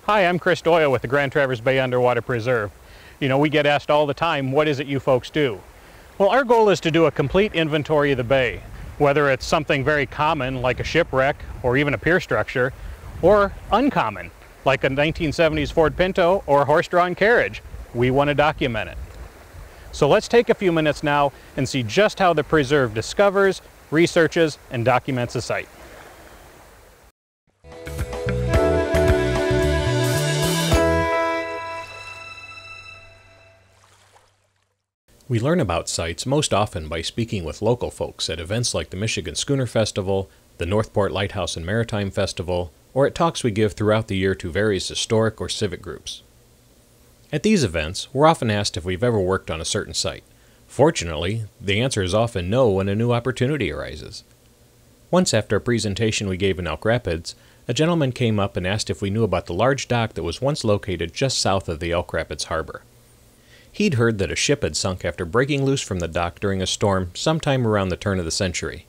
Hi, I'm Chris Doyle with the Grand Traverse Bay Underwater Preserve. You know, we get asked all the time, what is it you folks do? Well, our goal is to do a complete inventory of the bay, whether it's something very common like a shipwreck or even a pier structure, or uncommon like a 1970s Ford Pinto or a horse-drawn carriage. We want to document it. So let's take a few minutes now and see just how the preserve discovers, researches, and documents a site. We learn about sites most often by speaking with local folks at events like the Michigan Schooner Festival, the Northport Lighthouse and Maritime Festival, or at talks we give throughout the year to various historic or civic groups. At these events, we're often asked if we've ever worked on a certain site. Fortunately, the answer is often no when a new opportunity arises. Once after a presentation we gave in Elk Rapids, a gentleman came up and asked if we knew about the large dock that was once located just south of the Elk Rapids harbor. He'd heard that a ship had sunk after breaking loose from the dock during a storm sometime around the turn of the century.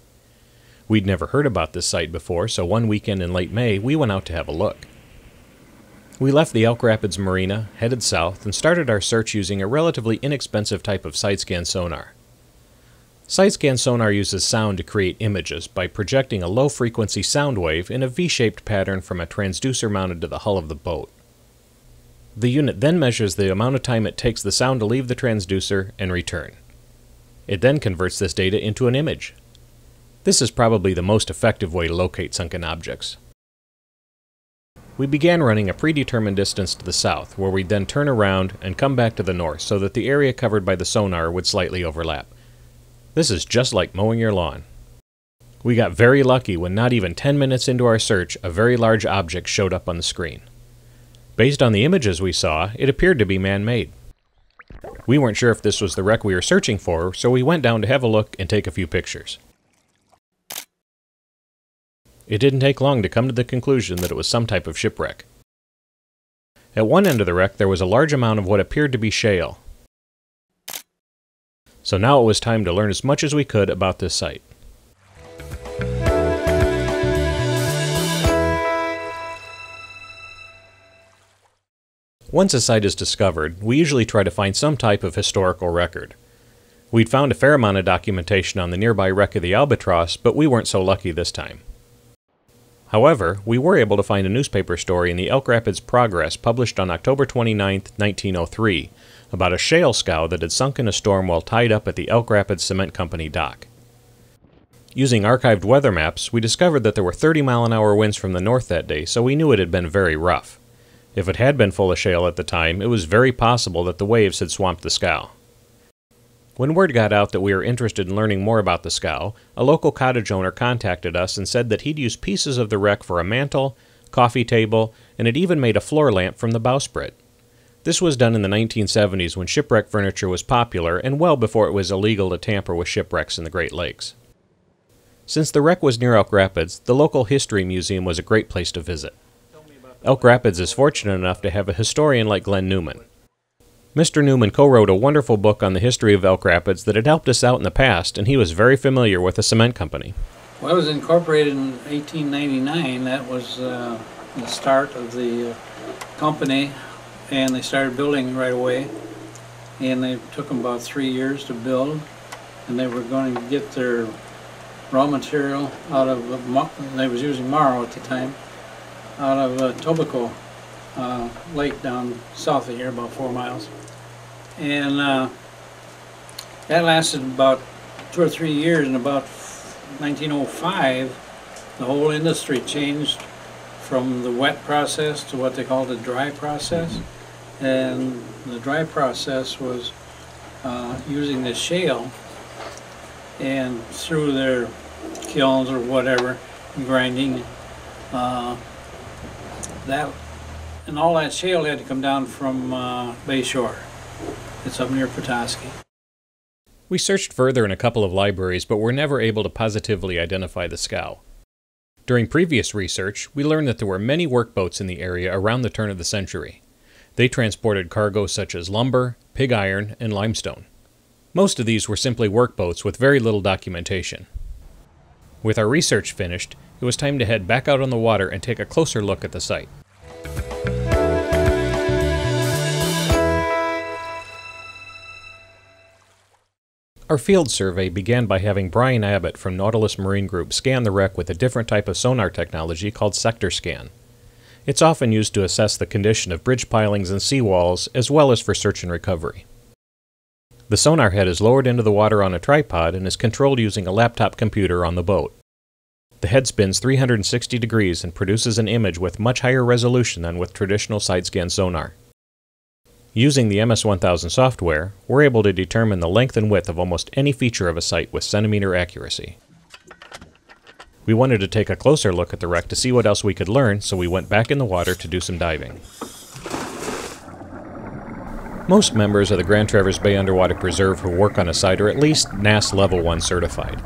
We'd never heard about this site before, so one weekend in late May, we went out to have a look. We left the Elk Rapids Marina, headed south, and started our search using a relatively inexpensive type of side-scan sonar. Side-scan sonar uses sound to create images by projecting a low-frequency sound wave in a V-shaped pattern from a transducer mounted to the hull of the boat. The unit then measures the amount of time it takes the sound to leave the transducer and return. It then converts this data into an image. This is probably the most effective way to locate sunken objects. We began running a predetermined distance to the south, where we'd then turn around and come back to the north so that the area covered by the sonar would slightly overlap. This is just like mowing your lawn. We got very lucky when not even 10 minutes into our search, a very large object showed up on the screen. Based on the images we saw, it appeared to be man-made. We weren't sure if this was the wreck we were searching for, so we went down to have a look and take a few pictures. It didn't take long to come to the conclusion that it was some type of shipwreck. At one end of the wreck there was a large amount of what appeared to be shale. So now it was time to learn as much as we could about this site. Once a site is discovered, we usually try to find some type of historical record. We'd found a fair amount of documentation on the nearby wreck of the Albatross, but we weren't so lucky this time. However, we were able to find a newspaper story in the Elk Rapids Progress published on October 29, 1903, about a shale scow that had sunk in a storm while tied up at the Elk Rapids Cement Company dock. Using archived weather maps, we discovered that there were 30-mile-an-hour winds from the north that day, so we knew it had been very rough. If it had been full of shale at the time, it was very possible that the waves had swamped the scow. When word got out that we were interested in learning more about the scow, a local cottage owner contacted us and said that he'd used pieces of the wreck for a mantel, coffee table, and had even made a floor lamp from the bowsprit. This was done in the 1970s when shipwreck furniture was popular and well before it was illegal to tamper with shipwrecks in the Great Lakes. Since the wreck was near Elk Rapids, the local history museum was a great place to visit. Elk Rapids is fortunate enough to have a historian like Glenn Newman. Mr. Newman co-wrote a wonderful book on the history of Elk Rapids that had helped us out in the past, and he was very familiar with the cement company. Well, it was incorporated in 1899. That was the start of the company, and they started building right away. And it took them about 3 years to build, and they were going to get their raw material out of, they was using marl at the time, out of Tobico Lake down south of here, about 4 miles. And that lasted about 2 or 3 years. In about 1905, the whole industry changed from the wet process to what they called the dry process. And the dry process was using the shale, and through their kilns or whatever, grinding, and all that shale had to come down from Bayshore. It's up near Petoskey. We searched further in a couple of libraries, but were never able to positively identify the scow. During previous research, we learned that there were many workboats in the area around the turn of the century. They transported cargo such as lumber, pig iron, and limestone. Most of these were simply workboats with very little documentation. With our research finished, it was time to head back out on the water and take a closer look at the site. Our field survey began by having Brian Abbott from Nautilus Marine Group scan the wreck with a different type of sonar technology called sector scan. It's often used to assess the condition of bridge pilings and seawalls, as well as for search and recovery. The sonar head is lowered into the water on a tripod and is controlled using a laptop computer on the boat. The head spins 360 degrees and produces an image with much higher resolution than with traditional side-scan sonar. Using the MS-1000 software, we're able to determine the length and width of almost any feature of a site with centimeter accuracy. We wanted to take a closer look at the wreck to see what else we could learn, so we went back in the water to do some diving. Most members of the Grand Traverse Bay Underwater Preserve who work on a site are at least NAS Level 1 certified.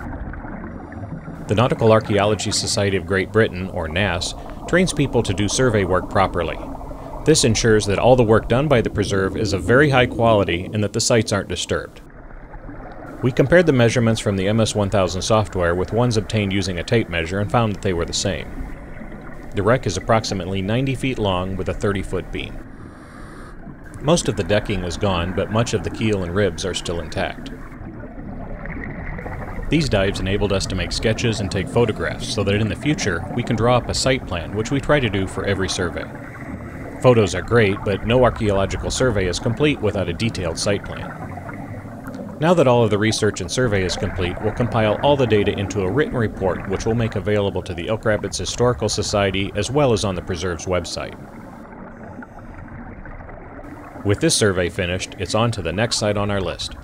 The Nautical Archaeology Society of Great Britain, or NAS, trains people to do survey work properly. This ensures that all the work done by the preserve is of very high quality and that the sites aren't disturbed. We compared the measurements from the MS-1000 software with ones obtained using a tape measure and found that they were the same. The wreck is approximately 90 feet long with a 30-foot beam. Most of the decking is gone, but much of the keel and ribs are still intact. These dives enabled us to make sketches and take photographs so that in the future we can draw up a site plan, which we try to do for every survey. Photos are great, but no archaeological survey is complete without a detailed site plan. Now that all of the research and survey is complete, we'll compile all the data into a written report which we'll make available to the Elk Rapids Historical Society as well as on the preserve's website. With this survey finished, it's on to the next site on our list.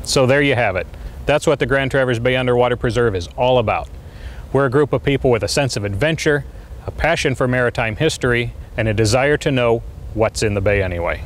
So there you have it. That's what the Grand Traverse Bay Underwater Preserve is all about. We're a group of people with a sense of adventure, a passion for maritime history, and a desire to know what's in the bay anyway.